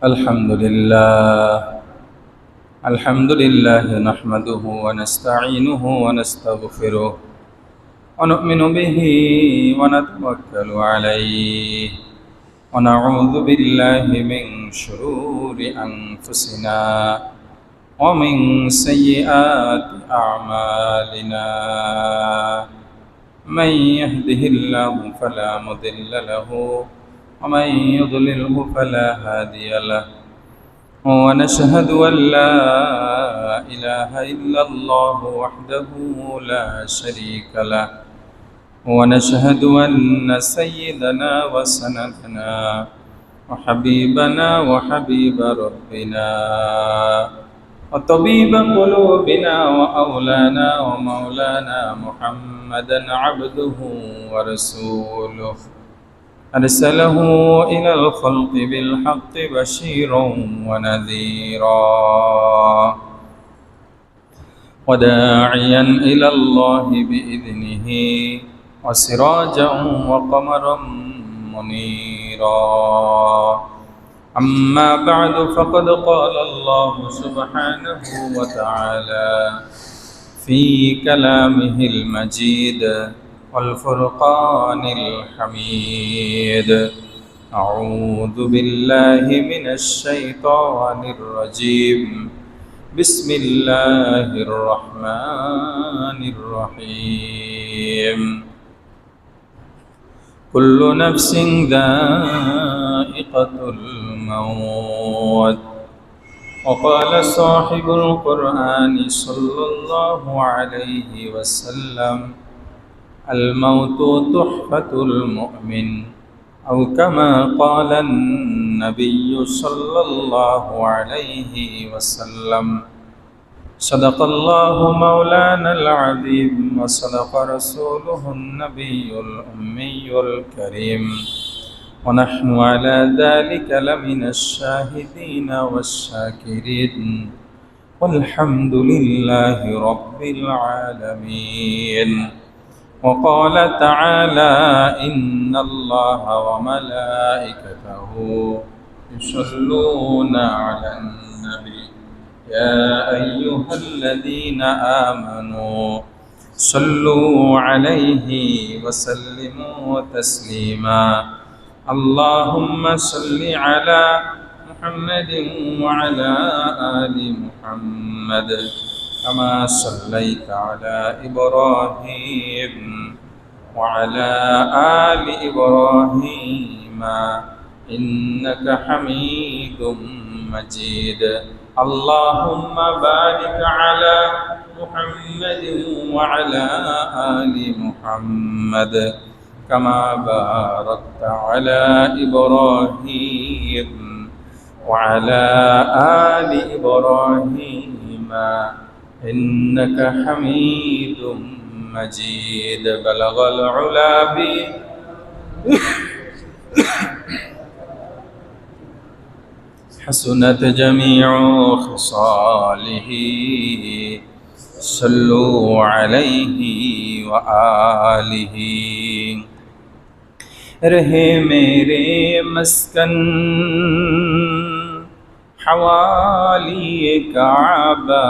الحمد لله الحمد لله نحمده ونستعينه ونستغفره ونؤمن به ونتوكل عليه ونعوذ بالله من شرور أنفسنا ومن سيئات أعمالنا من يهده الله فلا مضل له ومن يضلله فلا هادي له ونشهد أن لا إله إلا الله وحده لا شريك له ونشهد أن سيدنا وسندنا وحبيبنا وحبيب ربنا وطبيب قلوبنا وأولانا ومولانا محمدا عبده ورسوله أرسله إلى الخلق بالحق بشيرا ونذيرا وداعيا إلى الله بإذنه وسراجا وقمرا منيرا أما بعد فقد قال الله سبحانه وتعالى في كلامه المجيد والفرقان الحميد أعوذ بالله من الشيطان الرجيم بسم الله الرحمن الرحيم كل نفس ذائقة الموت وقال صاحب القرآن صلى الله عليه وسلم الموت تحفة المؤمن أو كما قال النبي صلى الله عليه وسلم صدق الله مولانا العظيم وصدق رسوله النبي الأمي الكريم ونحن على ذلك لمن الشاهدين والشاكرين والحمد لله رب العالمين وقال تعالى إن الله وملائكته يصلون على النبي يا أيها الذين آمنوا صلوا عليه وسلموا تسليما اللهم صل على محمد وعلى آل محمد كما صليت على إبراهيم وعلى آل إبراهيم إنك حميد مجيد اللهم بارك على محمد وعلى آل محمد كما باركت على إبراهيم وعلى آل إبراهيم إنك حميد مجيد بلغ العلا حسنت جميع خصاله صلوا عليه وآله رہے میرے مسکن حوالی کعبہ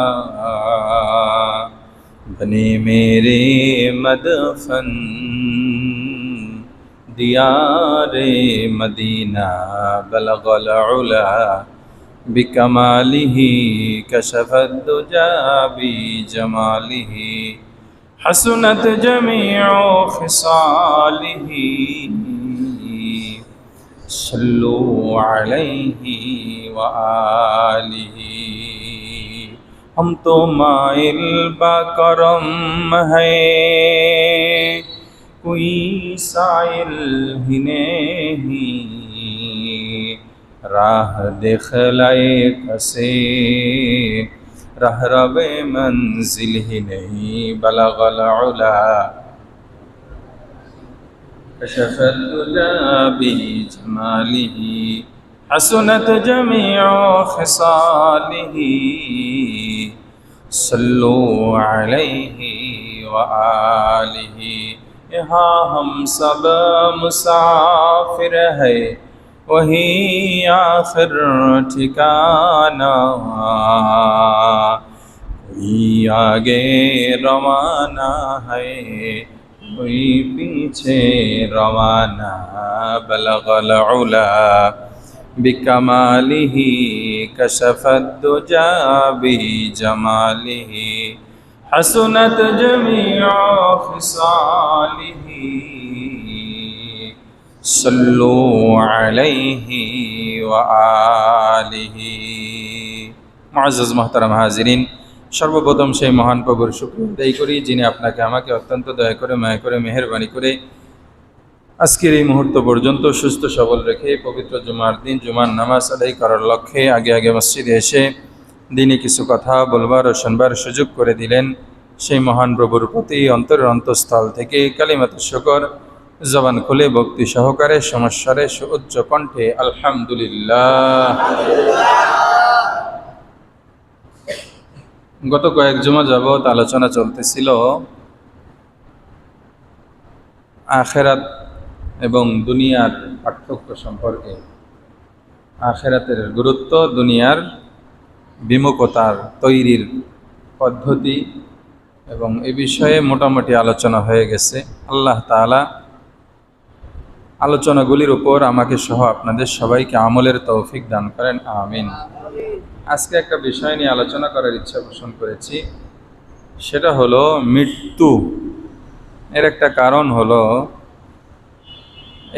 بنے میرے مدفن دیار مدینہ بلغ العلا بکمالہ کشف الدجى بجمالہ حسنت جميع خصاله صلوا عليه وآله ہم تو مائل بکرم ہے کوئی سائل ہی نہیں راہ دکھلائے کسے رہ رب منزل ہی نہیں بلغ العلا کشف الدجى بجماله حسنت جميع خصاله صلوا عليه وآله یہاں ہم سب مسافر ہے वही आखिर ठिकाना। कोई आगे रवाना है, कोई पीछे रवाना। बलगल उला बिकमालिही कशफद दुजा बिजमालिही हसनत जमीअ खिसालिही सल्लु अलैहि व आलिहि। मुअज़्ज़ज़ मोहतरम हाज़िरीन, সর্বপ্রথম সেই মহান প্রভুর শুকরিয়া আদায় করি যিনি আপনাকে আমাকে অত্যন্ত দয়া করে মায়া করে মেহেরবানি করে আজকের এই মুহূর্ত পর্যন্ত সুস্থ সবল রেখে পবিত্র জুমার দিন জুমার নামাজ আদায় করার লক্ষ্যে আগে আগে মসজিদে এসে দিনে কিছু কথা বলবার ও শুনবার সুযোগ করে দিলেন। সেই মহান প্রভুর প্রতি অন্তরের অন্তঃস্থল থেকে কালিমাতুশ শুকর জবান খুলে ভক্তি সহকারে সমস্যারে সুউচ্চ কণ্ঠে আলহামদুলিল্লাহ। গত কয়েক জুমা যাবৎ আলোচনা চলতেছিল আখিরাত এবং দুনিয়ার পার্থক্য সম্পর্কে, আখিরাতের গুরুত্ব, দুনিয়ার বিমুখতার তৈরির পদ্ধতি, এবং এ বিষয়ে মোটামুটি আলোচনা হয়ে গেছে। আল্লাহ তাআলা আলোচনাগুলির উপর আমাকে সহ আপনাদের সবাইকে আমলের তৌফিক দান করেন, আমিন। আজকে একটা বিষয় নিয়ে আলোচনা করার ইচ্ছা পোষণ করেছি, সেটা হলো মৃত্যু। এর একটা কারণ হলো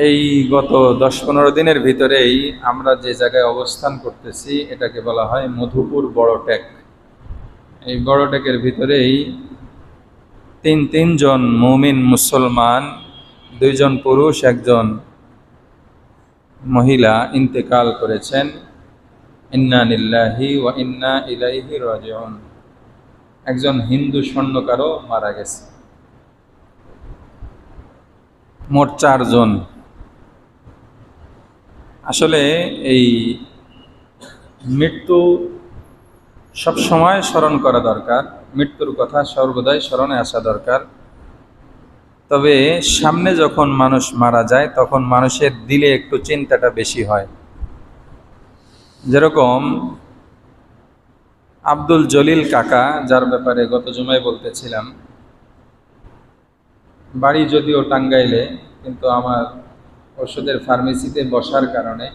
এই গত 10-15 দিনের ভিতরেই আমরা যে জায়গায় অবস্থান করতেছি এটাকে বলা হয় মধুপুর বড়টেক। এই বড়টেকের ভিতরেই তিনজন মুমিন মুসলমান, 2 জন পুরুষ 1 জন মহিলা ইন্তেকাল করেছেন। ইন্না লিল্লাহি ওয়া ইন্না ইলাইহি রাজিউন। একজন হিন্দু স্বর্ণকারও মারা গেছে। মোট 4 জন। আসলে এই মৃত্যু সবসময় স্মরণ করা দরকার, মৃত্যুর কথা সর্বদাই স্মরণে আসা দরকার। তবে সামনে যখন মানুষ মারা যায় তখন মানুষের দিলে একটু চিন্তাটা বেশি হয়। যেরকম আব্দুল জলিল কাকা, যার ব্যাপারে গত জুমায় বলতেছিলাম, বাড়ি যদিও টাঙ্গাইলে, কিন্তু আমার ওষুধের ফার্মেসিতে বসার কারণে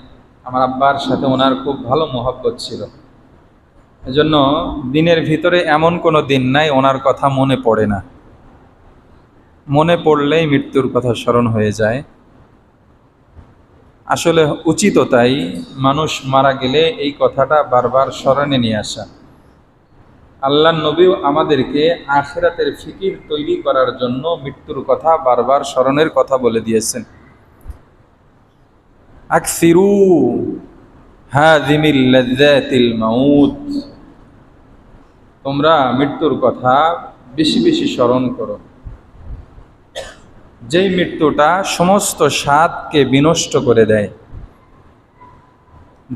আমার আব্বার সাথে ওনার খুব ভালো মহব্বত ছিল। এজন্য দিনের ভিতরে এমন কোনো দিন নাই ওনার কথা মনে পড়ে না। মনে পড়লেই মৃত্যুর কথা স্মরণ হয়ে যায়। আসলে উচিত তাই, মানুষ মারা গেলে এই কথাটা বারবার স্মরণে নিয়ে আসা। আল্লাহর নবীও আমাদেরকে আখিরাতের ফিকির তৈরি করার জন্য মৃত্যুর কথা বারবার স্মরণের কথা বলে দিয়েছেন। আকসিরু হাযিমিল লাযযাতিল মাউত, তোমরা মৃত্যুর কথা বেশি বেশি স্মরণ করো, যেই মৃত্যুটা সমস্ত স্বাদকে বিনষ্ট করে দেয়।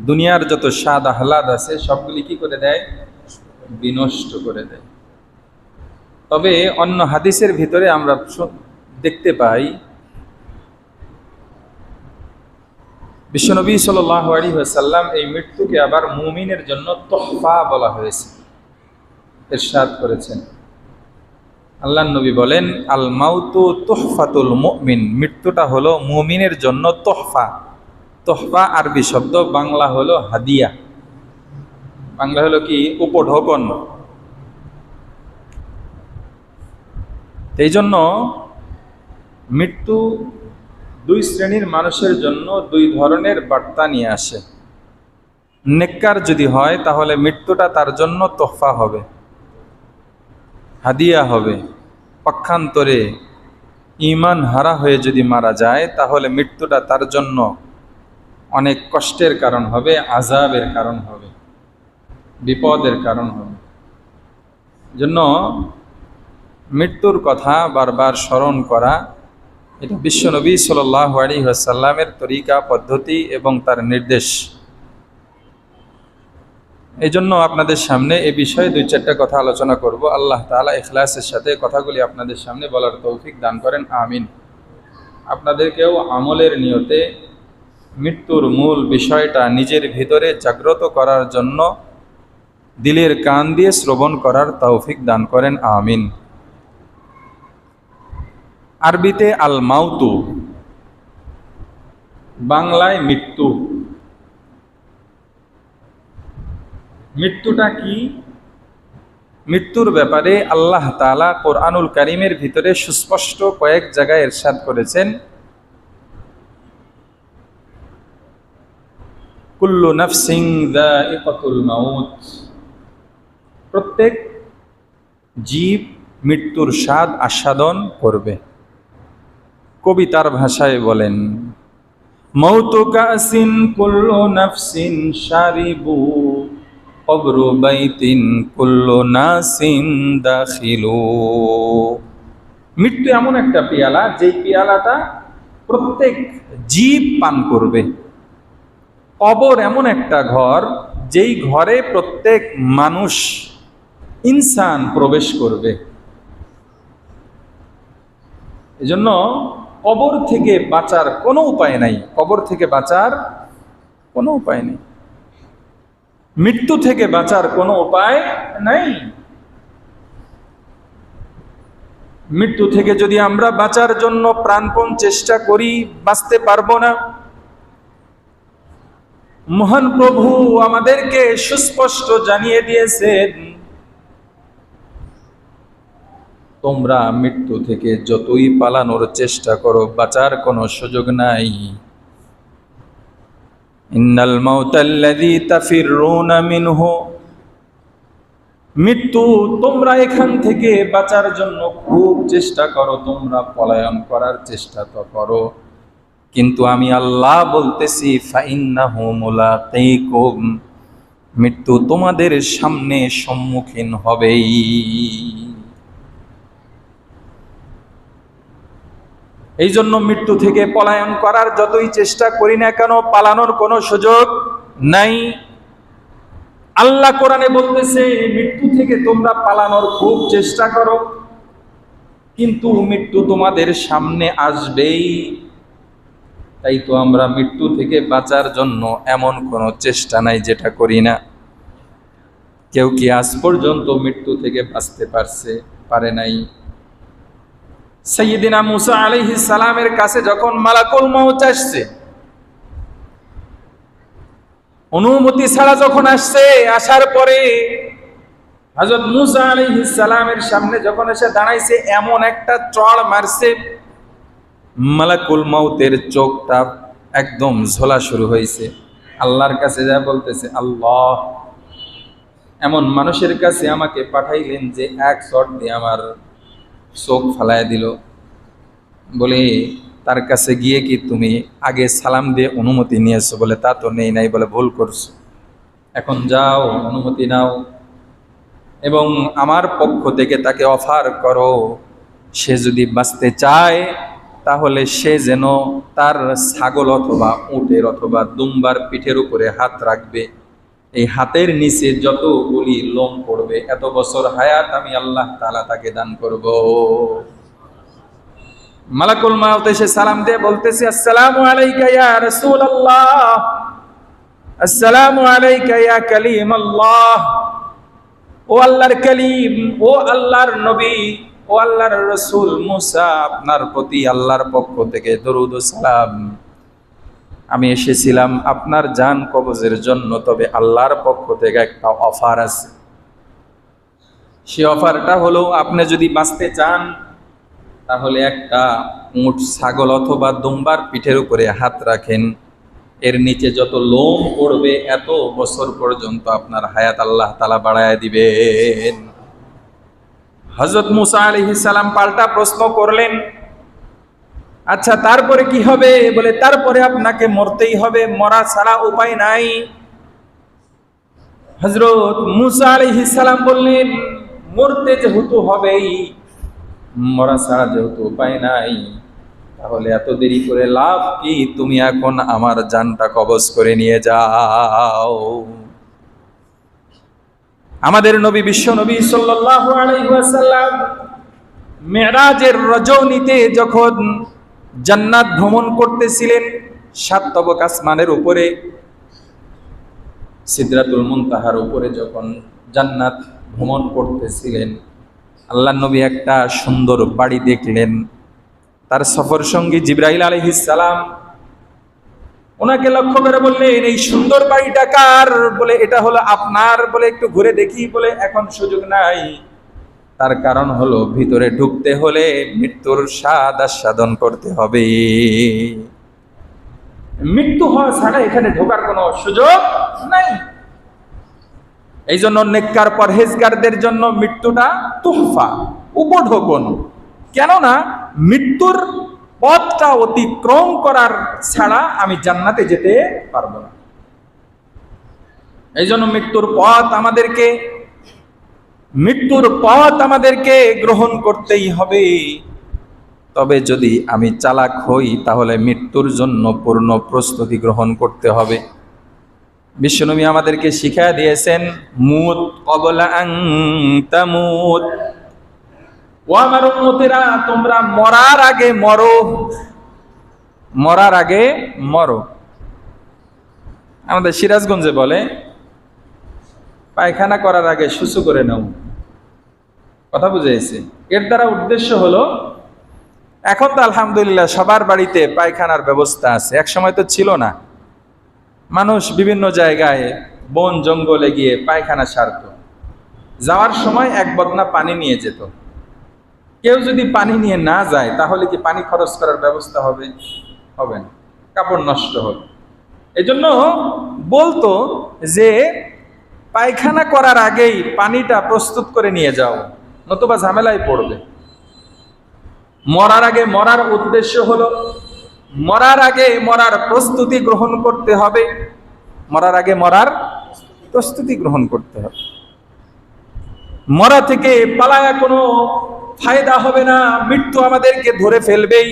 দুনিয়ার যত স্বাদ আহ্লাদ আছে সবগুলি কি করে দেয়? বিনষ্ট করে দেয়। তবে অন্য হাদিসের ভিতরে আমরা দেখতে পাই বিশ্বনবী সাল্লাল্লাহু আলাইহি ওয়াসাল্লাম এই মৃত্যুকে আবার মুমিনের জন্য তোহফা বলা হয়েছে, ইরশাদ করেছেন। আল্লাহর নবী বলেন, আল মাউতু তুহফাতুল মুমিন, মৃত্যুটা হলো মুমিনের জন্য তোহফা। তোহফা আরবি শব্দ, বাংলা হলো হাদিয়া। বাংলা হলো কি? উপঢৌকন। এই জন্য মৃত্যু 2 শ্রেণীর মানুষের জন্য 2 ধরনের বার্তা নিয়ে আসে। নেককার যদি হয় তাহলে মৃত্যুটা তার জন্য তোহফা হবে, হাদিয়া হবে। পক্ষান্তরে ঈমান হারা হয়ে যদি মারা যায় তাহলে মৃত্যুটা তার জন্য অনেক কষ্টের কারণ হবে, আযাবের কারণ হবে, বিপদের কারণ হবে। জন্য মৃত্যুর কথা বারবার স্মরণ করা, এটা বিশ্বনবী সাল্লাল্লাহু আলাইহি ওয়াসাল্লামের তরিকা, পদ্ধতি এবং তার নির্দেশ। এই জন্য আপনাদের সামনে এ বিষয়ে 2-4টা কথা আলোচনা করব। আল্লাহ তাআলা ইখলাসের সাথে কথাগুলি আপনাদের সামনে বলার তৌফিক দান করেন, আমিন। আপনাদেরকেও আমলের নিয়তে মৃত্যুর মূল বিষয়টা নিজের ভিতরে জাগ্রত করার জন্য দিলের কান দিয়ে শ্রবণ করার তৌফিক দান করেন, আমিন। আরবিতে আল মাউতু, বাংলায় মৃত্যু। মৃত্যুটা কি? মৃত্যুর ব্যাপারে আল্লাহ তাআলা কোরআনুল কারীমের ভিতরে সুস্পষ্ট কয়েক জায়গায় ইরশাদ করেছেন, কুল্লু নাফসিন যায়িকাতুল মাউত, প্রত্যেক জীব মৃত্যুর স্বাদ আস্বাদন করবে। কবিতার ভাষায় বলেন, মৌতু কাসিন কুল্লু নাফসিন শারিবু, কবরু বাইতিন কুল্লু নাসিন দাখিলু। মৃত্যু এমন একটা পেয়ালা, যেই পেয়ালাটা প্রত্যেক জীব পান করবে। কবর এমন একটা ঘর, যেই ঘরে প্রত্যেক মানুষ, ইনসান প্রবেশ করবে। এজন্য কবর থেকে বাঁচার কোনো উপায় নাই, কবর থেকে বাঁচার কোনো উপায় নেই, মৃত্যু থেকে বাঁচার কোনো উপায় নাই। মৃত্যু থেকে যদি আমরা বাঁচার জন্য প্রাণপণ চেষ্টা করি, বাঁচতে পারবো না। মহান প্রভু আমাদেরকে সুস্পষ্ট জানিয়ে দিয়েছেন, তোমরা মৃত্যু থেকে যতই পালানোর চেষ্টা করো, বাঁচার কোনো সুযোগ নাই। ইন্নাল মাউতাল্লাযী তাফিররুনা মিনহু, মৃত্যু তোমরা এখান থেকে বাঁচার জন্য খুব চেষ্টা করো, তোমরা পলায়ন করার চেষ্টা তো করো, কিন্তু আমি আল্লাহ বলতেছি ফাইন্নাহু মুলাকীকুম, মৃত্যু তোমাদের সামনে সম্মুখীন হবেই। এই জন্য মৃত্যু থেকে পলায়ন করার যতই চেষ্টা করি না কেন, পালানোর কোনো সুযোগ নাই। আল্লাহ কোরআনে বলতেছে, মৃত্যু থেকে তোমরা পালানোর খুব চেষ্টা করো, কিন্তু মৃত্যু তোমাদের সামনে আসবেই। তাই তো আমরা মৃত্যু থেকে বাঁচার জন্য এমন কোনো চেষ্টা নাই যেটা করি না। কেউ কি আজ পর্যন্ত মৃত্যু থেকে বাঁচতে পারে নাই? সাইয়্যিদিনা মুসা আলাইহিস সালামের কাছে যখন মালাকুল মউত আসছে, অনুমতি ছাড়া যখন আসছে, আসার পরে হযরত মুসা আলাইহিস সালামের সামনে যখন এসে দাঁড়াইছে, এমন একটা চড় মারছে, মালাকুল মউতের চোখটা একদম ঝোলা শুরু হয়েছে। আল্লাহর কাছে যা বলতেছে, আল্লাহ, এমন মানুষের কাছে আমাকে পাঠাইলেন যে এক চড় দিয়ে আমার চোখ ফালায় দিল। বলে, তার কাছে গিয়ে কি তুমি আগে সালাম দিয়ে অনুমতি নিয়েছো? বলে, তা তো নেই নাই। বলে, ভুল করছো, এখন যাও অনুমতি নাও এবং আমার পক্ষ থেকে তাকে অফার করো, সে যদি বাঁচতে চায় তাহলে সে যেন তার ছাগল অথবা উটের অথবা দুম্বার পিঠের উপরে হাত রাখবে, এই হাতের নিচে যতগুলি লোম পড়বে এত বছর হায়াত আমি আল্লাহ তাআলা তাকে দান করব। মালাকুল মউত এসে সালাম দিয়ে বলতেছে, আসসালামু আলাইকা ইয়া রাসূলুল্লাহ, আসসালামু আলাইকা ইয়া কালিমাল্লাহ। ও আল্লাহর কালিম, ও আল্লাহর নবী, ও আল্লাহর রাসূল মুসা, আপনার প্রতি আল্লাহর পক্ষ থেকে দরুদ ও সালাম। আমি এসেছিলাম আপনার জান কবজের জন্য, তবে আল্লাহর পক্ষ থেকে একটা অফার আছে। সে অফারটা হলো, আপনি যদি বাঁচতে চান তাহলে একটা উট, ছাগল অথবা দুম্বার পিঠের উপরে হাত রাখেন, এর নিচে যত লোম পড়বে এত বছর পর্যন্ত আপনার হায়াত আল্লাহ তাআলা বাড়ায় দিবেন। হযরত মুসা আলাইহিস সালাম পাল্টা প্রশ্ন করলেন, আচ্ছা তারপরে কি হবে? বলে, তারপরে আপনাকে মরতেই হবে, মরা ছাড়া উপায় নাই। হযরত মুসা আলাইহিস সালাম বললেন, মরতে যেহেতু হবেই, মরা ছাড়া যেহেতু উপায় নাই, তাহলে এত দেরি করে লাভ কি? তুমি এখন আমার জানটা কবজ করে নিয়ে যাও। আমাদের নবী, বিশ্ব নবী সাল্লাল্লাহু আলাইহি ওয়াসাল্লাম মেরাজের রজনীতে যখন জান্নাত ভ্রমণ করতেছিলেন, সাত তবক আসমানের উপরে সিদরাতুল মুনতাহার উপরে যখন জান্নাত ভ্রমণ করতেছিলেন, আল্লাহ নবী একটা সুন্দর বাড়ি দেখলেন। তার সফর সঙ্গী জিবরাইল আলাইহিস সালাম ওনাকে লক্ষ্য করে বললেন, এই সুন্দর বাড়িটা কার? বলে এটা হলো আপনার। বলে একটু ঘুরে দেখি। বলে এখন সুযোগ নাই। তার কারণ হলো ভিতরে ঢুকতে হলে মৃত্যুর স্বাদ আস্বাদন করতে হবে। মৃত্যু হওয়া ছাড়া এখানে ঢোকার কোনো সুযোগ নাই। এই জন্য নেককার পরহেজগারদের জন্য মৃত্যুটা তুহফা, উপঢৌকন। কেননা মৃত্যুর পথটা অতিক্রম করার ছাড়া আমি জান্নাতে যেতে পারবো না। এই জন্য মৃত্যুর পথ আমাদেরকে গ্রহণ করতেই হবে। তবে যদি আমি চালাক হই তাহলে মৃত্যুর জন্য পূর্ণ প্রস্তুতি গ্রহণ করতে হবে। বিশ্বনবী আমাদেরকে শিখিয়ে দিয়েছেন, মুত ক্বাবলা আন তামুত। ও আমার উম্মতেরা, তোমরা মরার আগে মরো, মরার আগে মরো। আমাদের সিরাজগঞ্জে বলে, পায়খানা করার আগে সুসু করে নাও। কথা বুঝেছে? এর দ্বারা উদ্দেশ্য হলো, এখন তো আলহামদুলিল্লাহ সবার বাড়িতে পায়খানার ব্যবস্থা আছে। এক সময় তো ছিল না। মানুষ বিভিন্ন জায়গায় বন জঙ্গলে গিয়ে পায়খানা সারত। যাওয়ার সময় এক বদনা পানি নিয়ে যেত। কেউ যদি পানি নিয়ে না যায় তাহলে কি পানি খরচ করার ব্যবস্থা হবে? হবে না, কাপড় নষ্ট হবে। এজন্য বলতো যে পায়খানা করার আগেই পানিটা প্রস্তুত করে নিয়ে যাও, নতুবা ঝামেলায় পড়বে। মরার আগে মরার উদ্দেশ্য হলো, মরার আগে মরার প্রস্তুতি গ্রহণ করতে হবে। মরার আগে মরার প্রস্তুতি গ্রহণ করতে হবে। মরা থেকে পালায়া কোনো ফায়দা হবে না। মৃত্যু আমাদেরকে ধরে ফেলবেই।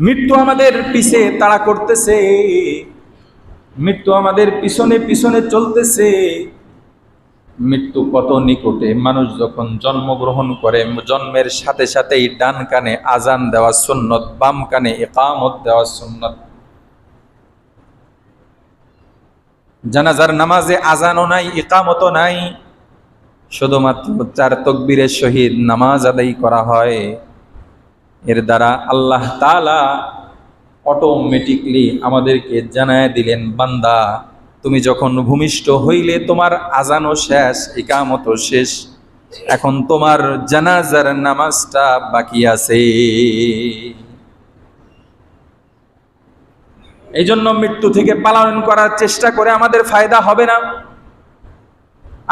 মৃত্যু আমাদের পিছে তাড়া করতেছে, মৃত্যু আমাদের পিছনে পিছনে চলতেছে। মৃত্যু কত নিকটে। মানুষ যখন জন্মগ্রহণ করে, জন্মের সাথে সাথেই ডান কানে আজান দেওয়া সুন্নত, বাম কানে ইকামত দেওয়া সুন্নত। জানাজার নামাজে আজানও নাই, ইকামতও নাই, শুধুমাত্র 4 তাকবীরের সহিত নামাজ আদায় করা হয়। এর দ্বারা আল্লাহ তাআলা অটোমেটিকলি আমাদেরকে জানায় দিলেন, বান্দা তুমি যখন ভূমিষ্ঠ হইলে তোমার আজানও শেষ, ইকামতও শেষ, এখন তোমার জানাজার নামাজটা বাকি আছে। এই জন্য মৃত্যু থেকে পালায়ন করার চেষ্টা করে আমাদের ফায়দা হবে না।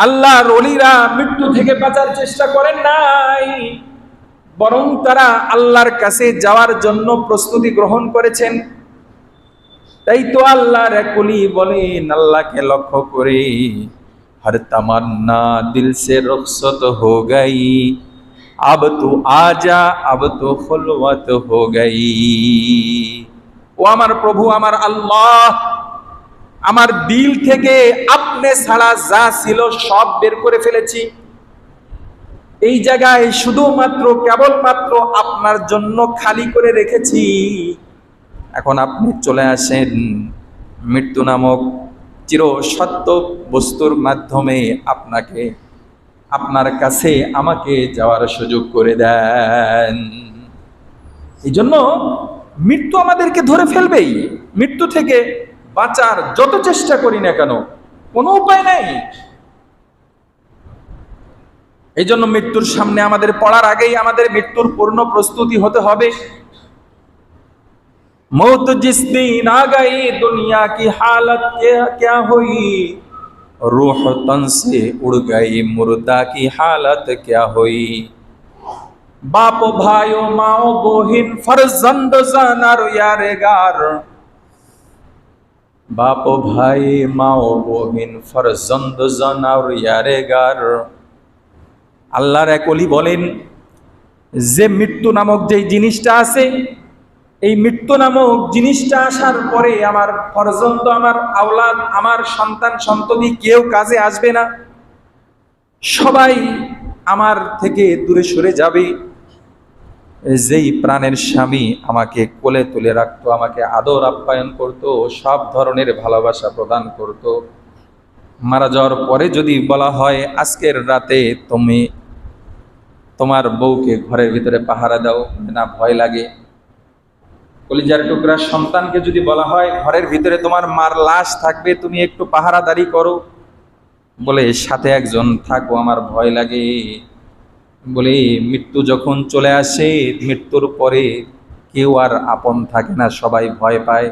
আল্লাহর ওলিরা মৃত্যু থেকে বাঁচার চেষ্টা করেন নাই, বরং তারা আল্লাহর কাছে যাওয়ার জন্য প্রস্তুতি গ্রহণ করেছেন। তাই তো আল্লাহর এক ওলি বলেন, আল্লাহকে লক্ষ্য করে, হর তামান্না দিল সে রুখসত হো গই, আব তু আজা, আব তু খুলওয়াত হো গই। ও আমার প্রভু, আমার আল্লাহ, আমার দিল থেকে আপনি ছাড়া যা ছিল সব বের করে ফেলেছি। এই জায়গায় শুধুমাত্র কেবলমাত্র আপনার জন্য খালি করে রেখেছি। এখন আপনি চলে আসেন, মৃত্যু নামক চিরসত্য বস্তুর মাধ্যমে আপনাকে, আপনার কাছে আমাকে যাওয়ার সুযোগ করে দেন। এই জন্য মৃত্যু আমাদেরকে ধরে ফেলবেই। মৃত্যু থেকে বাঁচার যত চেষ্টা করি না কেন, কোনো উপায় নাই। এই জন্য মৃত্যুর সামনে আমাদের পড়ার আগেই আমাদের মৃত্যুর পূর্ণ প্রস্তুতি হতে হবে। मौत जिस दिन आ गई दुनिया की हालत क्या हुई, रूह तन से उड़ गई मुर्दा की हालत क्या हुई। बाप भाइयों माओ बोहिन फर्जंद जानार यारेगार, बाप भाई माओ बोहिन फर्जंद जानार यारेगार। আল্লাহর এক ওলি বলেন, যে মৃত্যু নামক যে জিনিসটা আছে, এই মৃত্যু নামক জিনিসটা আসার পরে আমার ফরজন্দ, আমার আওলাদ, আমার সন্তান সন্ততি কেউ কাজে আসবে না। সবাই আমার থেকে দূরে সরে যাবে। যেই প্রাণের স্বামী আমাকে কোলে তুলে রাখতো, আমাকে আদর আপ্যায়ন করত, সব ধরনের ভালোবাসা প্রদান করত, মারা যাওয়ার পরে যদি বলা হয় আজকের রাতে তুমি তোমার বউকে ঘরের ভিতরে পাহারা দাও, না ভয় লাগে? কলিজার টুকরা সন্তানকে যদি বলা হয় ঘরের ভিতরে তোমার মার লাশ থাকবে, তুমি একটু পাহারাদারি করো, বলে সাথে একজন থাকো, আমার ভয় লাগে। বলে মৃত্যু যখন চলে আসে, মৃত্যুর পরে কেউ আর আপন থাকে না, সবাই ভয় পায়।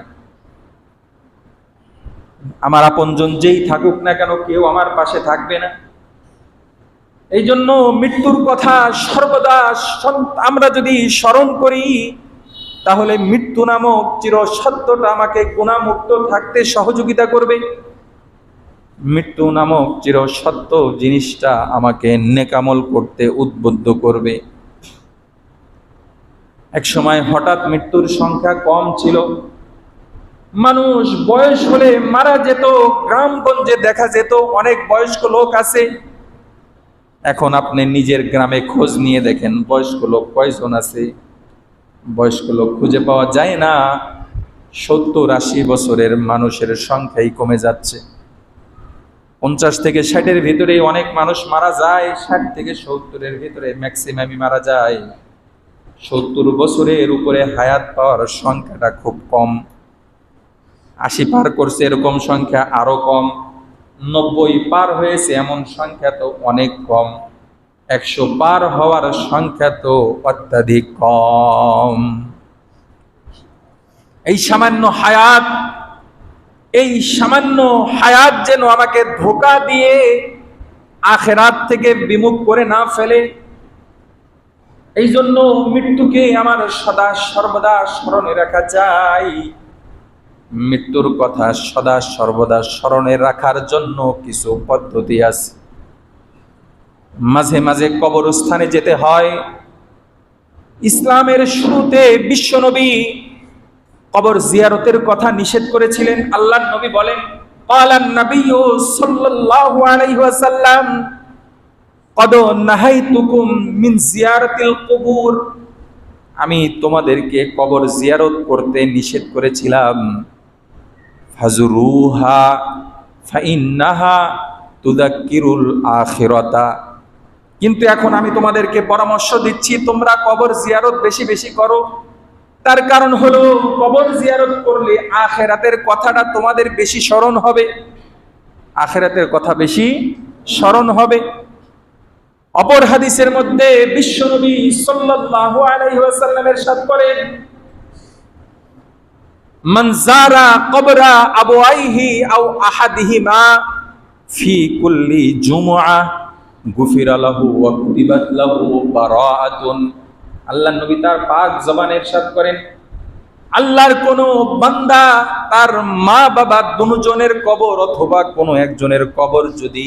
আমার আপনজন যেই থাকুক না কেন, কেউ আমার পাশে থাকবে না। এই জন্য মৃত্যুর কথা সর্বদা আমরা যদি স্মরণ করি, তাহলে মৃত্যু নামক চির সত্যটা আমাকে গুণামুক্ত থাকতে সহযোগিতা করবে। মৃত্যু নামক চির সত্য জিনিসটা আমাকে নেকামল করতে উদ্বুদ্ধ করবে। এক সময় হঠাৎ মৃত্যুর সংখ্যা কম ছিল, মানুষ বয়স হলে মারা যেত, গ্রামগঞ্জে দেখা যেত অনেক বয়স্ক লোক আছে। এখন আপনি নিজের গ্রামে খোঁজ নিয়ে দেখেন বয়স্ক লোক কয়জন আছে? বয়স্ক লোক খুঁজে পাওয়া যায় না। 70-80 বছরের মানুষের সংখ্যাই কমে যাচ্ছে। 50 থেকে 60-এর ভিতরে অনেক মানুষ মারা যায়, 60 থেকে 70-এর ভিতরে ম্যাক্সিমামই মারা যায়। 70 বছরের উপরে হায়াত পাওয়ার সংখ্যাটা খুব কম। 80 পার করছে এরকম সংখ্যা আরো কম। 90 পার হয়েছে এমন সংখ্যা তো অনেক কম। 100 পার হওয়ার সংখ্যা তো অত্যাধিক কম। এই সামান্য হায়াত যেন আমাকে ধোঁকা দিয়ে আখিরাত থেকে বিমুখ করে না ফেলে। এই জন্য মৃত্যুকে আমার সদা সর্বদা স্মরণে রাখা চাই। মৃত্যুর কথা সদা সর্বদা স্মরণে রাখার জন্য কিছু পদ্ধতি আছে। মাঝে মাঝে কবরস্থানে যেতে হয়। ইসলামের শুরুতে বিশ্বনবী কবর জিয়ারতের কথা নিষেধ করেছিলেন। আল্লাহর নবী বলেন, ক্বালান নাবিয়্যু সাল্লাল্লাহু আলাইহি ওয়াসাল্লাম ক্বাদ নাহাইতুকুম মিন জিয়ারাতিল কুবুর, আমি তোমাদেরকে কবর জিয়ারত করতে নিষেধ করেছিলাম। ফাজুরুহা ফাইন্নাহা তুযাক্কিরুল আখিরাতা, কিন্তু এখন আমি তোমাদেরকে পরামর্শ দিচ্ছি তোমরা কবর জিয়ারত বেশি বেশি করো। তার কারণ হলো কবর জিয়ারত করলে আখিরাতের কথাটা তোমাদের বেশি স্মরণ হবে, আখিরাতের কথা বেশি স্মরণ হবে। অপর হাদিসের মধ্যে বিশ্বনবী সাল্লাল্লাহু আলাইহি ওয়াসাল্লাম ইরশাদ করেন, মান যারা কবরা আবওয়াইহি আও আহাদিহিমা ফি কুল্লি জুমআ গুফিরা লাহু ওয়া কুতিবাত লাহু বারাআতুন। আল্লাহর নবী তার পাক জবানে ইরশাদ করেন, আল্লাহর কোন বান্দা তার মা বাবা দুজনের কবর অথবা কোনো একজনের কবর যদি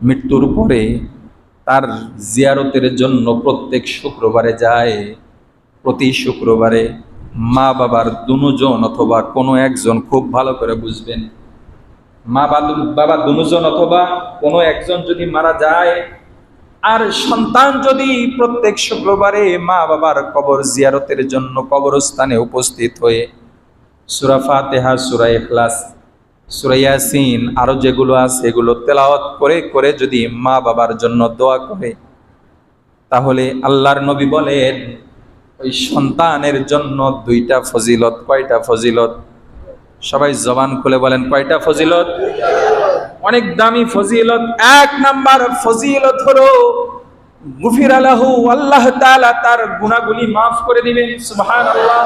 মৃত্যুর পরে তার জিয়ারতের জন্য প্রত্যেক শুক্রবারে যায়, প্রতি শুক্রবারে মা বাবার দুজন অথবা কোনো একজন, খুব ভালো করে বুঝবেন, মা বাবা দুজন অথবা কোনো একজন যদি মারা যায়, আর সন্তান যদি প্রত্যেক শুক্রবারে মা বাবার কবর জিয়ারতের জন্য কবরস্থানে উপস্থিত হয়ে সূরা ফাতিহা, সূরা ইখলাস, সূরা ইয়াসিন আরো যেগুলো আছে এগুলো তেলাওয়াত করে করে যদি মা বাবার জন্য দোয়া করে, তাহলে আল্লাহর নবী বলেন ওই সন্তানের জন্য 2টা ফজিলত। কয়টা ফজিলত? সবাই জবান খুলে বলেন, কয়টা ফজিলত? অনেক দামি ফজিলত। 1 নাম্বার ফজিলত হলো গুফিরা লাহু, আল্লাহ তাআলা তার গুনাহগুলি মাফ করে দিবেন। সুবহানাল্লাহ।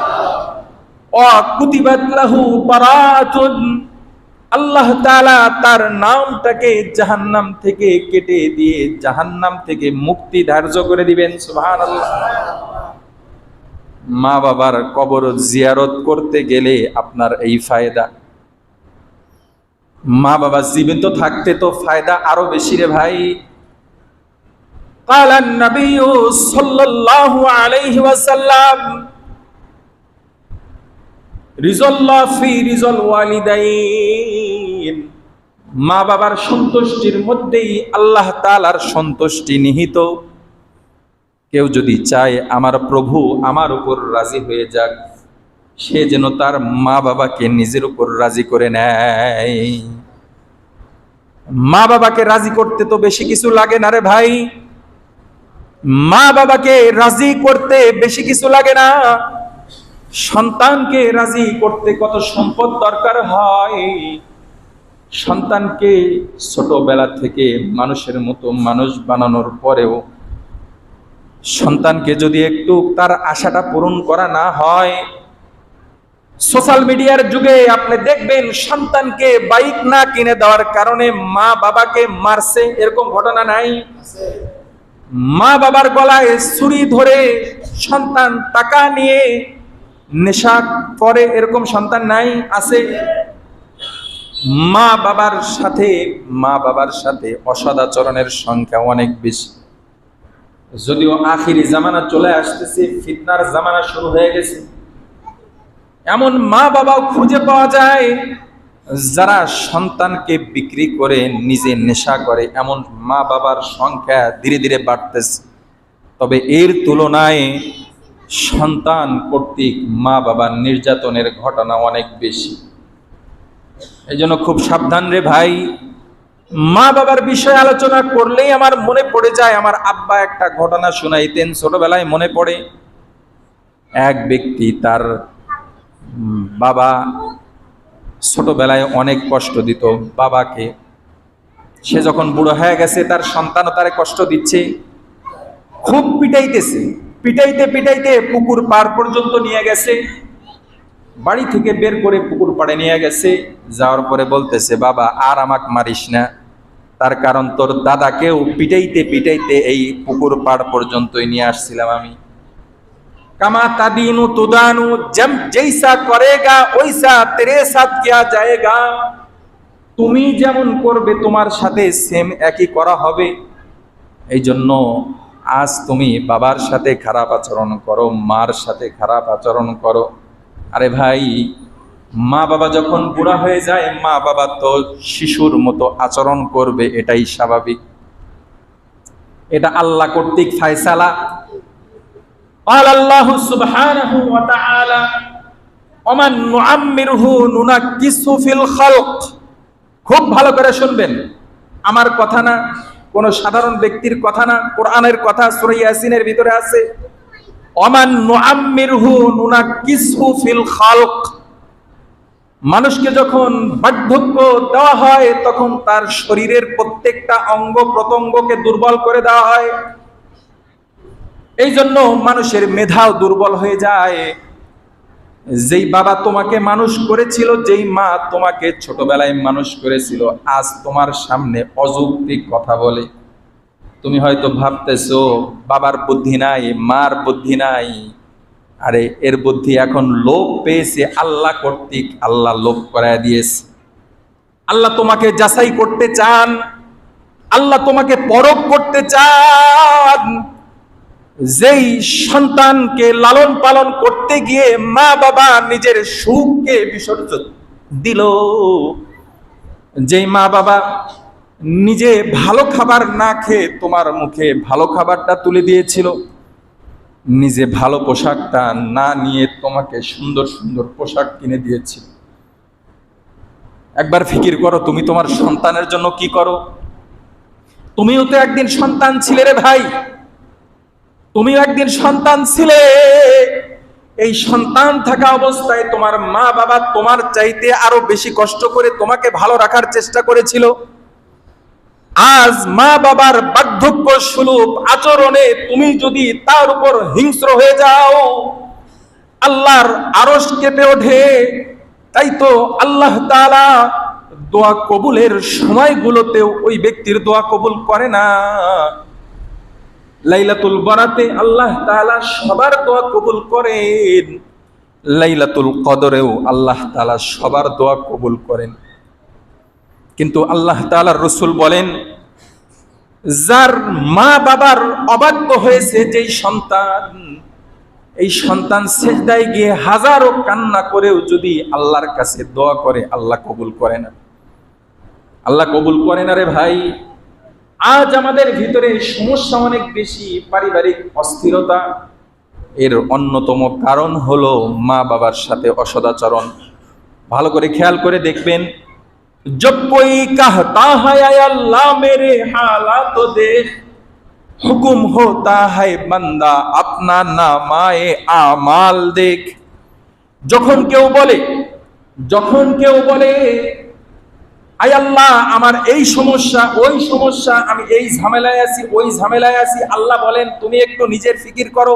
ওয়া কুতিবাত লাহু বারাআতুন, আল্লাহ তাআলা তার নামটাকে জাহান্নাম থেকে কেটে দিয়ে জাহান্নাম থেকে মুক্তি ধার্য করে দিবেন। সুবহানাল্লাহ। মা বাবার কবর জিয়ারত করতে গেলে আপনার এই ফায়দা। মা বাবা জীবিত থাকতে তো ফায়দা আরো বেশি রে ভাই। ক্বালান নাবিয়্যু সাল্লাল্লাহু আলাইহি ওয়াসাল্লাম রিজাল্লাহ ফি রিজাল ওয়ালিদাইন, মা বাবার সন্তুষ্টির মধ্যেই আল্লাহ তাআলার সন্তুষ্টি নিহিত। কেউ যদি চায় আমার প্রভু আমার উপর রাজি হয়ে যাক, সে যেন তার মা বাবাকে নিজের উপর রাজি করে নেয়। মা বাবাকে রাজি করতে তো বেশি কিছু লাগে না রে ভাই। মা বাবাকে রাজি করতে বেশি কিছু লাগে না। সন্তানকে রাজি করতে কত সম্পদ দরকার হয়। সন্তানকে ছোটবেলা থেকে মানুষের মতো মানুষ বানানোর পরেও সন্তানকে যদি একটু তার আশাটা পূরণ করা না হয়, সোশ্যাল মিডিয়ার যুগে আপনি দেখবেন সন্তানকে বাইক না কিনে দেওয়ার কারণে মা বাবাকে মারছে, এরকম ঘটনা নাই? মা বাবার গলায় ছুরি ধরে সন্তান টাকা নিয়ে নেশা করে, এরকম সন্তান নাই? আছে। মা বাবার সাথে অসদাচরণের সংখ্যা অনেক বেশি। যদিও আখিরি জামানা চলে আসতেছে, ফিতনার জামানা শুরু হয়ে গেছে। এমন মা বাবাও খুঁজে পাওয়া যায় যারা সন্তানকে বিক্রি করে নিজে নেশা করে, এমন মা বাবার সংখ্যা ধীরে ধীরে বাড়তেছে। তবে এর তুলনায় সন্তান কর্তৃক মা বাবার নির্যাতনের ঘটনা অনেক বেশি। এই জন্য খুব সাবধান রে ভাই। মা বাবার বিষয়ে আলোচনা করলেই আমার মনে পড়ে যায়, আমার আব্বা একটা ঘটনা শোনাইতেন, ছোটবেলায় মনে পড়ে। এক ব্যক্তি, তার বাবা ছোটবেলায় অনেক কষ্ট দিত বাবাকে। সে যখন বুড়ো হয়ে গেছে, তার সন্তানও তারে কষ্ট দিচ্ছে, খুব পিটাইতেছে। পিটাইতে পিটাইতে পুকুর পার পর্যন্ত নিয়ে গেছে। বাড়ি থেকে বের করে পুকুর পাড়ে নিয়ে গেছে। যাওয়ার পরে বলতেছে, বাবা আর আমাকে মারিস না, তার কারণ তোর দাদাকেও পিটাইতে পিটাইতে এই পুকুর পাড় পর্যন্তই নিয়ে আসছিলাম আমি। কামা তাদিনু তুদানু, জৈসা করেগা ওইসা তেরে সাথ কিয়া যায়েগা। তুমি যেমন করবে তোমার সাথে সেম একই করা হবে। এই জন্য আজ তুমি বাবার সাথে খারাপ আচরণ করো, মার সাথে খারাপ আচরণ করো। আরে ভাই, মা বাবা যখন বুড়া হয়ে যায়, মা বাবা তো শিশুর মতো আচরণ করবে, এটাই স্বাভাবিক। এটা আল্লাহ কর্তৃক ফায়সালা। আল্লাহ সুবহানাহু ওয়া তাআলা ওমান নুআম্মিরহু নুনাক্কিসু ফিল খালক। খুব ভালো করে শুনবেন, আমার কথা না, কোন সাধারণ ব্যক্তির কথা না, কোরআনের কথা। সূরা ইয়াসিনের ভিতরে আছে, ওমান নুআম্মিরহু নুনাক্কিসু ফিল খালক। মানুষকে যখন বার্ধক্য দেওয়া হয়, তখন তার শরীরের প্রত্যেকটা অঙ্গ প্রত্যঙ্গকে দুর্বল করে দেওয়া হয়। এই জন্য মানুষের মেধাও দুর্বল হয়ে যায়। যেই বাবা তোমাকে মানুষ করেছিল, যেই মা তোমাকে ছোটবেলায় মানুষ করেছিল, আজ তোমার সামনে অযৌক্তিক কথা বলে। তুমি হয়তো ভাবতেছো বাবার বুদ্ধি নাই, মার বুদ্ধি নাই। আরে এর বুদ্ধি এখন লোপ পেয়েছে আল্লাহ কর্তৃক। আল্লাহ লোপ করায় দিয়েছে। আল্লাহ তোমাকে যাচাই করতে চান, আল্লাহ তোমাকে পরখ করতে চান। যেই সন্তানকে লালন পালন করতে গিয়ে মা বাবা নিজের সুখকে বিসর্জন দিল, যেই মা বাবা নিজে ভালো খাবার না খেয়ে তোমার মুখে ভালো খাবারটা তুলে দিয়েছিল, নিজে ভালো পোশাকটা না নিয়ে তোমাকে সুন্দর সুন্দর পোশাক কিনে দিয়েছিল, একবার ফিকির করো তুমি তোমার সন্তানের জন্য কি করো। তুমিও তো একদিন সন্তান ছিলে রে ভাই, তুমিও একদিন সন্তান ছিলে। এই সন্তান থাকা অবস্থায় তোমার মা বাবা তোমার চাইতে আরো বেশি কষ্ট করে তোমাকে ভালো রাখার চেষ্টা করেছিল। আজ মা বাবার বার্ধক্য সুলভ আচরণে তুমি যদি তার উপর হিংস্র হয়ে যাও, আল্লাহর আরশ কেঁপে ওঠে। তাই তো আল্লাহ তাআলা দোয়া কবুলের সময়গুলোতেও ওই ব্যক্তির দোয়া কবুল করে না। লাইলাতুল বরাতে আল্লাহ তাআলা সবার দোয়া কবুল করেন, লাইলাতুল কদরেও আল্লাহ তাআলা সবার দোয়া কবুল করেন। কিন্তু আল্লাহ তাআলার রাসূল বলেন, যার মা বাবার অবাধ্য হয়েছে যেই সন্তান, এই সন্তান সিজদায় গিয়ে হাজারো কান্না করেও যদি আল্লাহর কাছে দোয়া করে, আল্লাহ কবুল করে না। আল্লাহ কবুল করে না রে ভাই। আজ আমাদের ভিতরে সমস্যা অনেক বেশি, পারিবারিক অস্থিরতা। এর অন্যতম কারণ হলো মা বাবার সাথে অসদাচরণ। ভালো করে খেয়াল করে দেখবেন, जब कोई कहता है ऐ अल्लाह मेरे हालात देख, हुक्म होता है बंदा अपना नामाए আমাল देख। যখন কেউ বলে আয় আল্লাহ আমার এই সমস্যা ওই সমস্যা, আমি এই ঝামেলায় আছি ওই ঝামেলায় আছি, আল্লাহ বলেন তুমি একটু নিজের ফিকির করো।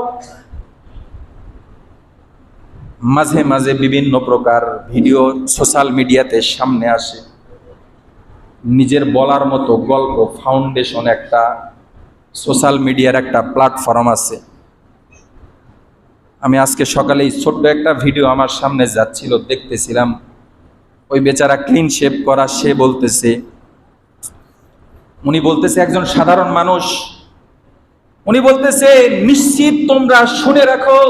মাঝে মাঝে বিভিন্ন প্রকার ভিডিও সোশ্যাল মিডিয়াতে সামনে আসে, নিজের বলার মতো গল্প ফাউন্ডেশন একটা সোশ্যাল মিডিয়ার একটা প্ল্যাটফর্ম আছে। আমি আজকে সকালেই ছোট্ট একটা ভিডিও আমার সামনে যাচ্ছিল, দেখতেছিলাম। ওই বেচারা ক্লিন শেভ করা, সে উনি বলতেছে একজন সাধারণ মানুষ, উনি বলতেছে নিশ্চিত তোমরা শুনে রাখো,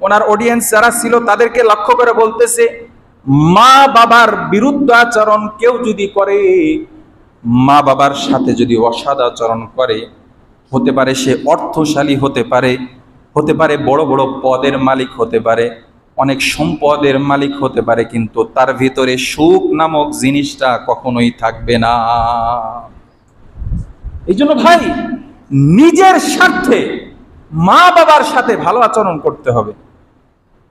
ওনার অডিয়েন্স যারা ছিল তাদেরকে লক্ষ্য করে বলতেছে, মা বাবার বিরুদ্ধে আচরণ কেউ যদি করে, মা বাবার সাথে যদি অসদাচরণ করে, হতে পারে সে অর্থশালী হতে পারে বড় বড় পদের মালিক হতে পারে, অনেক সম্পদের মালিক হতে পারে, কিন্তু তার ভিতরে সুখ নামক জিনিসটা কখনোই থাকবে না। এই জন্য ভাই, নিজের স্বার্থে মা বাবার সাথে ভালো আচরণ করতে হবে।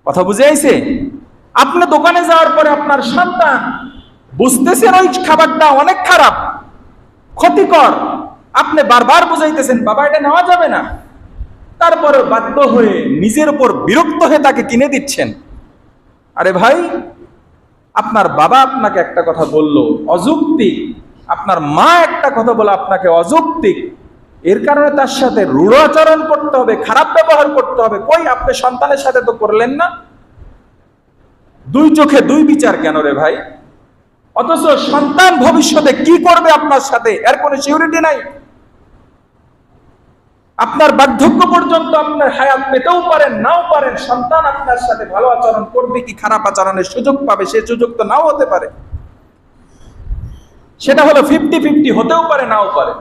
কথা বুঝে আইছে? আপনি দোকানে যাওয়ার পরে আপনার সন্তান বুঝতেছেন ওই খাবারটা অনেক খারাপ, ক্ষতিকর, আপনি বারবার বুঝাইতেছেন বাবা এটা নেওয়া যাবে না, তারপরে বাধ্য হয়ে নিজের উপর বিরক্ত হয়ে তাকে কিনে দিচ্ছেন। আরে ভাই, আপনার বাবা আপনাকে একটা কথা বললো অযৌক্তিক, আপনার মা একটা কথা বলে আপনাকে অযৌক্তিক, এর কারণে তার সাথে রূঢ় আচরণ করতে হবে, খারাপ ব্যবহার করতে হবে। কই আপনি সন্তানের সাথে তো করলেন না। দুই চোখে দুই বিচার কেন রে ভাই? অথচ সন্তান ভবিষ্যতে কি করবে আপনার সাথে এর কোনো সিউরিটি নাই। আপনার বার্ধক্য পর্যন্ত আপনার হায়াত পেতেও পারেন, নাও পারেন। সন্তান আপনার সাথে ভালো আচরণ করবে কি খারাপ আচরণের সুযোগ পাবে, সে সুযোগ তো নাও হতে পারে। সেটা হলো 50-50, হতেও পারে নাও পারে।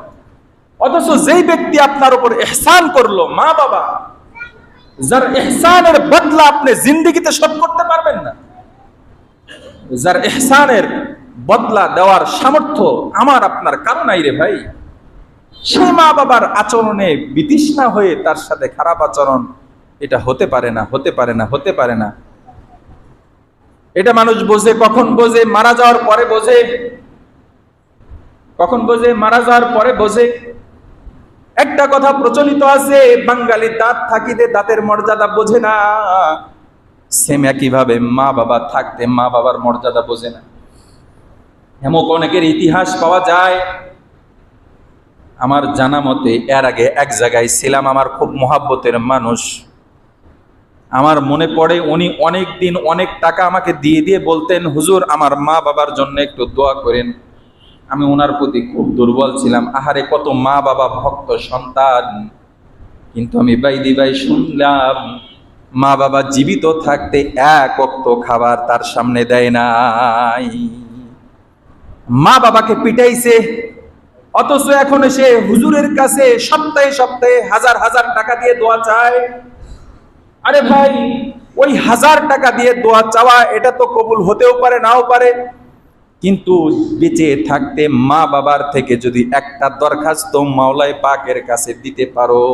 অথচ যেই ব্যক্তি আপনার উপর ইহসান করলো, মা বাবা, যার ইহসানের বদলা আপনি জিন্দেগিতে শোধ করতে পারবেন না, যার ইহসানের বদলা দেওয়ার সামর্থ্য আমার আপনার কারো নাই রে ভাই, সে মা বাবার আচরণে বিতৃষ্ণা হয়ে তার সাথে খারাপ আচরণ, এটা হতে পারে না। এটা মানুষ বোঝে কখন? বোঝে মারা যাওয়ার পরে বোঝে। কখন বোঝে? মারা যাওয়ার পরে বোঝে। একটা কথা প্রচলিত আছে, বাঙালি দাঁত থাকিতে দাঁতের মর্যাদা বোঝে না। সেম একইভাবে মা বাবা থাকতে মা বাবার মর্যাদা বোঝে না। এমন অনেকের ইতিহাস পাওয়া যায়। আমার জানা মতে এর আগে এক জায়গায় ছিলাম, আমার খুব মহাব্বতের মানুষ। আমার মনে পড়ে উনি অনেক দিন অনেক টাকা আমাকে দিয়ে বলতেন, হুজুর আমার মা বাবার জন্য একটু দোয়া করেন। আমি ওনার প্রতি খুব দুর্বল ছিলাম। আহারে, কত মা বাবা ভক্ত সন্তান, কিন্তু আমি ভাই শুনলাম মা বাবা জীবিত থাকতে এক ওয়াক্ত খাবার তার সামনে দেয় নাই, মা বাবাকে পিটাইছে। অথচ এখন সে হুজুরের কাছে সপ্তাহে সপ্তাহে হাজার হাজার টাকা দিয়ে দোয়া চায়। আরে ভাই, ওই 1000 টাকা দিয়ে দোয়া চাওয়া এটা তো কবুল হতেও পারে নাও পারে, কিন্তু বেঁচে থাকতে মা বাবার থেকে যদি একটা দরখাস্ত মাওলায়ে পাকের কাছে দিতে পারো,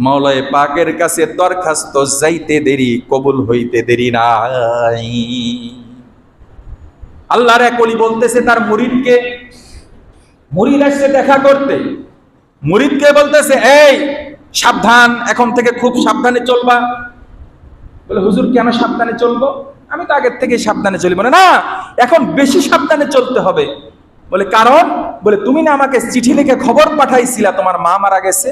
মাওলায়ে পাকের কাছে দরখাস্ত যাইতে দেরি, কবুল হইতে দেরি নাই। আল্লাহর এক ওলি বলতেছে তার মুরিদকে, মুরিদ আসছে দেখা করতে, মুরিদকে বলতেছে এই সাবধান, এখন থেকে খুব সাবধানে চলবা। বলে হুজুর কেন সাবধানে চলবো? আমি তো আগের থেকে সাবধানে চলি। বলে না, এখন বেশি সাবধানে চলতে হবে। বলে কারণ? বলে তুমি না আমাকে চিঠি লিখে খবর পাঠাইছিলা তোমার মা মারা গেছে,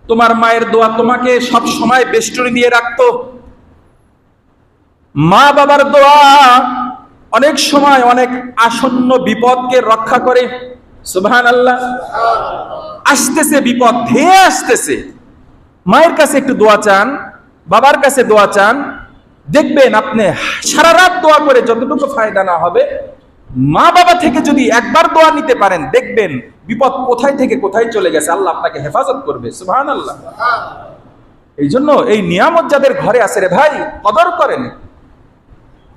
তোমার মায়ের দোয়া তোমাকে সব সময় বেষ্টনী দিয়ে রাখতো। মা বাবার দোয়া অনেক সময় অনেক আসন্ন বিপদকে রক্ষা করে। সুবহানাল্লাহ। আসতেছে বিপদ, ধেয়ে আসতেছে, মায়ের কাছে একটু দোয়া চান, বাবার কাছে দোয়া চান, দেখবেন আপনি সারা রাত দোয়া করে যতটুকু ফায়দা না হবে, মা বাবা থেকে যদি একবার দোয়া নিতে পারেন, দেখবেন বিপদ কোথায় থেকে কোথায় চলে গেছে, আল্লাহ আপনাকে হেফাজত করবে। সুবহানাল্লাহ। এই জন্য এই নিয়ামত যাদের ঘরে আছে রে ভাই, কদর করেন,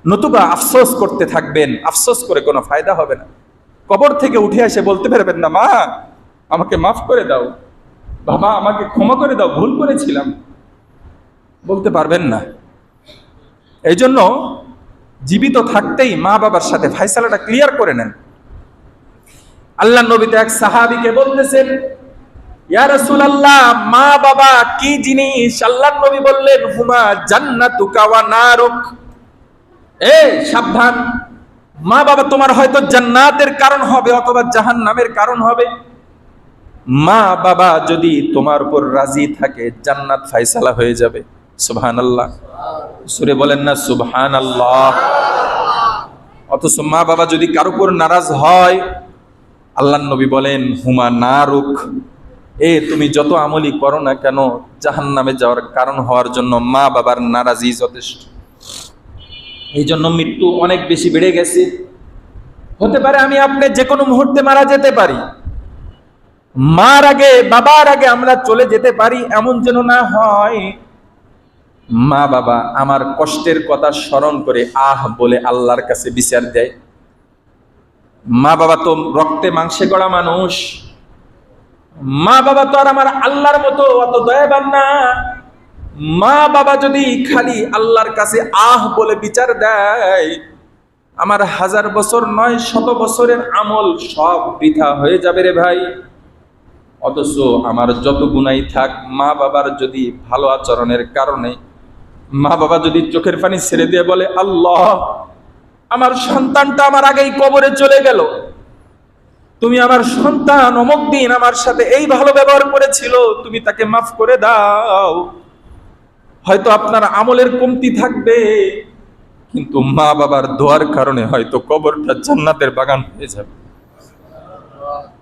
নতুবা আফসোস করতে থাকবেন, আফসোস করে কোনো ফায়দা হবে না। কবর থেকে উঠে এসে বলতে পারবেন না, মা আমাকে মাফ করে দাও, বাবা আমাকে ক্ষমা করে দাও, ভুল করেছিলাম, বলতে পারবেন না। এই জন্য জীবিত থাকতেই মা বাবার সাথে ফায়সালাটা ক্লিয়ার করে নেন। আল্লাহ নবী তো এক সাহাবীকে বলতেছেন, ইয়া রাসূলুল্লাহ, মা বাবা কি জিনিস? আল্লাহ নবী বললেন, হুমা জান্নাতুকা ওয়া নারুক। সাবধান, মা বাবা তোমার হয়তো জান্নাতের কারণ হবে অথবা জাহান্নামের কারণ হবে। মা বাবা যদি তোমার উপর রাজি থাকে, জান্নাত ফায়সালা হয়ে যাবে। সুবহানাল্লাহ। সূরা বলেন না সুবহানাল্লাহ। অথচ মা বাবা যদি কারো উপর নারাজ হয়, আল্লাহ নবী বলেন, হুমা নারুক, তুমি যত আমলই করো না কেন, জাহান্নামে যাওয়ার কারণ হওয়ার জন্য মা বাবার নারাজি যথেষ্ট। এই জন্য মৃত্যু অনেক বেশি বেড়ে গেছে। হতে পারে আমি আপনি যে কোনো মুহূর্তে মারা যেতে পারি, মার আগে বাবার আগে আমরা চলে যেতে পারি, এমন যেন না হয় মা বাবা আমার কষ্টের কথা স্মরণ করে আহ বলে আল্লাহর কাছে বিচার দেয়। মা বাবা তো রক্তে মাংসে গড়া মানুষ, মা বাবা তো আর আমার আল্লাহর মতো অত দয়াবান না। মা বাবা যদি খালি আল্লাহর কাছে আহ বলে বিচার দেয়, আমার 1000 বছর নয় 100 বছরের আমল সব বৃথা হয়ে যাবে রে ভাই। অথচ আমার যত গুনাই থাক, মা বাবার যদি ভালো আচরণের কারণে মা বাবা যদি চোখের পানি ছেড়ে দিয়ে বলে, আল্লাহ আমার সন্তানটা আমার আগেই কবরে চলে গেল, তুমি আমার সন্তান অমুক দিন আমার সাথে এই ভালো ব্যবহার করেছিল, তুমি তাকে মাফ করে দাও। হয়তো আপনার আমলের কমতি থাকবে, কিন্তু মা বাবার দোয়ার কারণে হয়তো কবরটা জান্নাতের বাগান হয়ে যাবে।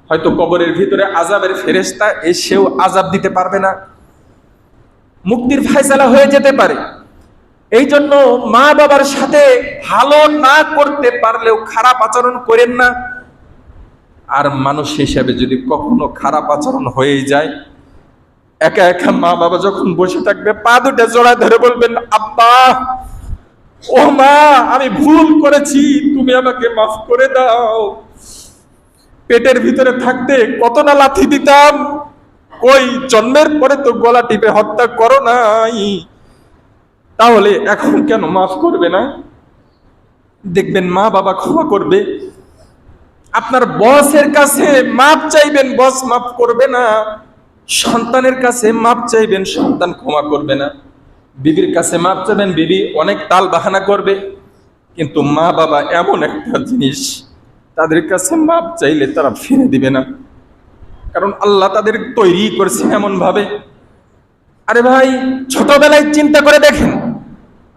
হয়তো কবরের ভিতরে আযাবের ফেরেশতা এসেও আযাব দিতে পারবে না, মুক্তির ফয়সালা হয়ে যেতে পারে। এই জন্য মা বাবার সাথে ভালো না করতে পারলেও খারাপ আচরণ করেন না। আর মানুষ হিসেবে যদি কখনো খারাপ আচরণ হয়ে যায়, একা একা মা বাবা যখন বসে থাকবে, পা দুটো জড়ায় ধরে বলবেন, আব্বা ও মা আমি ভুল করেছি, তুমি আমাকে মাফ করে দাও। পেটের ভিতরে থাকতে কত না লাথি দিতাম, কই জন্মের পরে তো গলা টিপে হত্যা করো নাই, তাহলে এখন কেন মাফ করবে না? দেখবেন মা বাবা ক্ষমা করবে। আপনার বসের কাছে মাপ চাইবেন, বস মাফ করবে না। সন্তানের কাছে মাপ চাইবেন, সন্তান ক্ষমা করবে না। বিবির কাছে মাপ চাইবেন, বিবি অনেক তাল বাহানা করবে। কিন্তু মা বাবা এমন একটা জিনিস, তাদের কাছে মাপ চাইলে তারা ফিরে দিবে না, কারণ আল্লাহ তাদের তৈরি করছে এমন ভাবে। আরে ভাই, ছোটবেলায় চিন্তা করে দেখেন,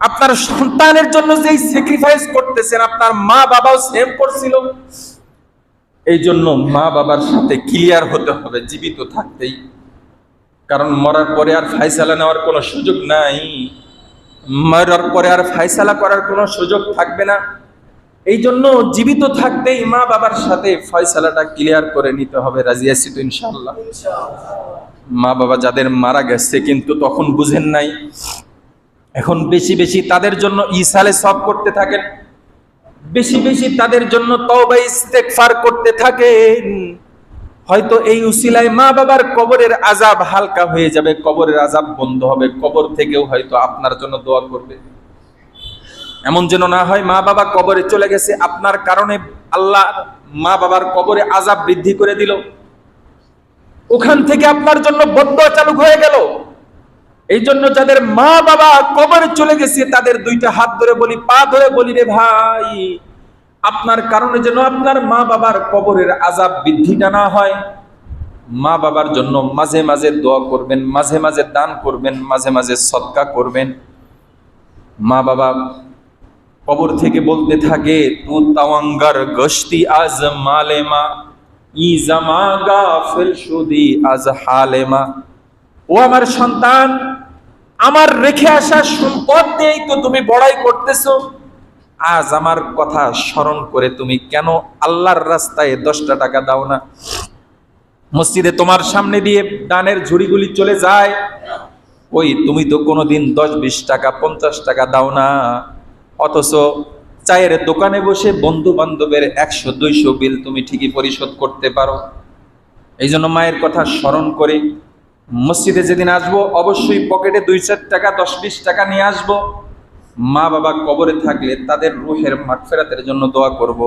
আপনার সন্তানের জন্য যেই স্যাক্রিফাইস করতেছেন, আপনার মা বাবাও সেম করছিল। এই জন্য মা বাবার সাথে ক্লিয়ার হতে হবে জীবিত থাকতেই, কারণ মরার পরে আর ফায়সালা নেওয়ার কোনো সুযোগ নাই, মরার পরে আর ফায়সালা করার কোনো সুযোগ থাকবে না। এই জন্য জীবিত থাকতেই মা বাবার সাথে ফয়সালাটা ক্লিয়ার করে নিতে হবে। রাজি আছি তো ইনশাআল্লাহ? মা বাবা যাদের মারা গেছে কিন্তু তখন বুঝেন নাই, এখন বেশি বেশি তাদের জন্য ইসালে সব করতে থাকেন, বেশি বেশি তাদের জন্য তওবা ইস্তেগফার করতে থাকেন। হয়তো এই উসিলায় মা বাবার কবরের আযাব হালকা হয়ে যাবে, কবরের আযাব বন্ধ হবে, কবর থেকেও হয়তো আপনার জন্য দোয়া করবে। এমন যেন না হয় মা বাবা কবরে চলে গেছে, আপনার কারণে আল্লাহ মা বাবার কবরে আযাব বৃদ্ধি করে দিল, ওখান থেকে আপনার জন্য বদদোয়া চালু হয়ে গেল। এই জন্য যাদের মা বাবা কবরে চলে গেছে, তাদের দুইটা হাত ধরে বলি, পা ধরে বলি, রে ভাই, আপনার কারণে যেন আপনার মা বাবার কবরের আযাব বৃদ্ধিটা না হয়। মা বাবার জন্য মাঝে মাঝে দোয়া করবেন, মাঝে মাঝে দান করবেন, মাঝে মাঝে সদকা করবেন। মা বাবা কবর থেকে বলতে থাকে, তু তাওয়াঙ্গার গশতি আজ মালেমা, ই জামা গাফিল শুদি আজ হালেমা। ও আমার সন্তান, আমার রেখে আসা সম্পদ দিয়েই তো তুমি বড়াই করতেছো, আজ আমার কথা স্মরণ করে তুমি কেন আল্লাহর রাস্তায় 10টা টাকা দাও না? মসজিদে তোমার সামনে দিয়ে দানের ঝুড়িগুলি চলে যায়, ওই তুমি তো কোনোদিন 10-20 টাকা 50 টাকা দাও না। অথচ চায়ের দোকানে বসে বন্ধু বান্ধবের 100-200 বিল তুমি ঠিকই পরিশোধ করতে পারো। এই জন্য মায়ের কথা স্মরণ করে মসজিদে যেদিন আসবো অবশ্যই পকেটে 2-4 টাকা 10-20 টাকা নিয়ে আসবো। মা বাবা কবরে থাকলে তাদের রুহের মাগফিরাতের জন্য দোয়া করব,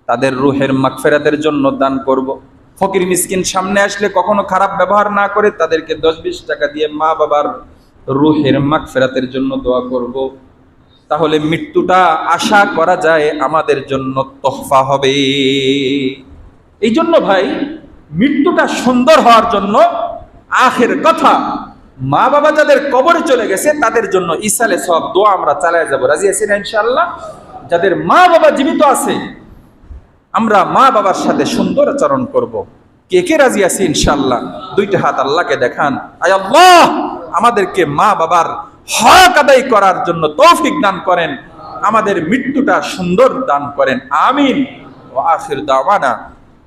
তাদের রুহের মাগফিরাতের জন্য দান করব। ফকির মিসকিন সামনে আসলে কখনো খারাপ ব্যবহার না করে তাদেরকে 10-20 টাকা দিয়ে মা বাবার রুহের মাগফিরাতের জন্য দোয়া করব। তাহলে মৃত্যুটা আশা করা যায় আমাদের জন্য তোহফা হবে। এই জন্য ভাই, মৃত্যুটা সুন্দর হওয়ার জন্য আখের কথা, মা বাবা যাদের কবরে চলে গেছে তাদের জন্য ইসালে সব দোয়া আমরা চালায় যাব। রাজি আছেন ইনশাআল্লাহ? যাদের মা বাবা জীবিত আছে আমরা মা বাবার সাথে সুন্দর আচরণ করব। কে কে রাজি আছে ইনশাআল্লাহ? 2টা হাত আল্লাহকে দেখান। আয় আল্লাহ, আমাদেরকে মা বাবার হক আদায় করার জন্য তৌফিক দান করেন, আমাদের মৃত্যুটা সুন্দর দান করেন। আমিন। ওয়া আখির দাওয়ানা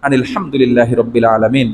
আনিল হামদুলিল্লাহি রাব্বিল আলামিন।